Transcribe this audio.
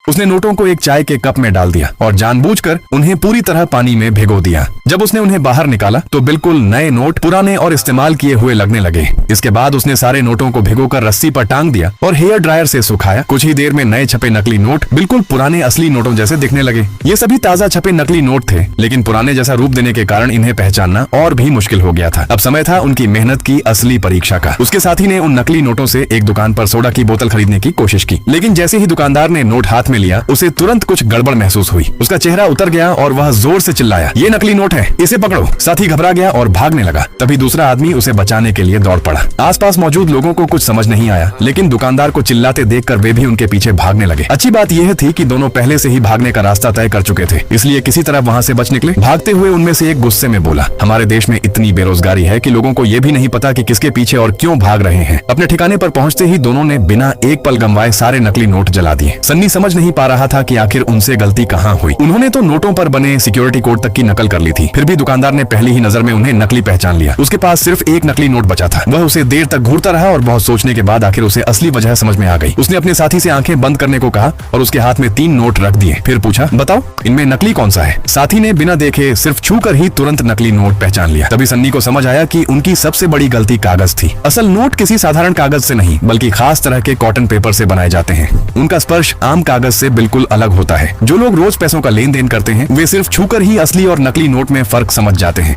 उसने नोटों को एक चाय के कप में डाल दिया और जानबूझकर उन्हें पूरी तरह पानी में भिगो दिया। जब उसने उन्हें बाहर निकाला तो बिल्कुल नए नोट पुराने और इस्तेमाल किए हुए लगने लगे। इसके बाद उसने सारे नोटों को भिगोकर रस्सी पर टांग दिया और हेयर ड्रायर से सुखाया। कुछ ही देर में नए छपे नकली नोट बिल्कुल पुराने असली नोटों जैसे दिखने लगे। ये सभी ताजा छपे नकली नोट थे, लेकिन पुराने जैसा रूप देने के कारण इन्हें पहचानना और भी मुश्किल हो गया था। अब समय था उनकी मेहनत की असली परीक्षा का। उसके साथी ने उन नकली नोटों से एक दुकान पर सोडा की बोतल खरीदने की कोशिश की, लेकिन जैसे ही दुकानदार ने नोट हाथ में लिया उसे तुरंत कुछ गड़बड़ महसूस हुई। उसका चेहरा उतर गया और वह जोर से चिल्लाया, ये नकली नोट है, इसे पकड़ो। साथी घबरा गया और भागने लगा। तभी दूसरा आदमी उसे बचाने के लिए दौड़ पड़ा। आसपास मौजूद लोगों को कुछ समझ नहीं आया, लेकिन दुकानदार को चिल्लाते देखकर वे भी उनके पीछे भागने लगे। अच्छी बात यह थी कि दोनों पहले से ही भागने का रास्ता तय कर चुके थे, इसलिए किसी तरह वहाँ से बच निकले। भागते हुए उनमें से एक गुस्से में बोला, हमारे देश में इतनी बेरोजगारी है कि लोगों को ये भी नहीं पता कि किसके पीछे और क्यों भाग रहे हैं। अपने ठिकाने पर पहुंचते ही दोनों ने बिना एक पल गंवाए सारे नकली नोट जला दिए। सन्नी समझ नहीं पा रहा था कि आखिर उनसे गलती कहाँ हुई। उन्होंने तो नोटों पर बने सिक्योरिटी कोड तक की नकल कर ली थी, फिर भी दुकानदार ने पहली ही नजर में उन्हें नकली पहचान लिया। उसके पास सिर्फ एक नकली नोट बचा था। वह उसे देर तक घूरता रहा और बहुत सोचने के बाद आखिर उसे असली वजह समझ में आ गई। उसने अपने साथी से आंखें बंद करने को कहा और उसके हाथ में 3 नोट रख दिए। फिर पूछा, बताओ इनमें नकली कौन सा है। साथी ने बिना देखे सिर्फ छूकर ही तुरंत नकली नोट पहचान लिया। तभी सन्नी को समझ आया कि उनकी सबसे बड़ी गलती कागज थी। असल नोट किसी साधारण कागज से नहीं बल्कि खास तरह के कॉटन पेपर से बनाए जाते हैं। उनका स्पर्श आम कागज से बिल्कुल अलग होता है। जो लोग रोज पैसों का लेन देन करते हैं वे सिर्फ छूकर ही असली और नकली नोट में फर्क समझ जाते हैं।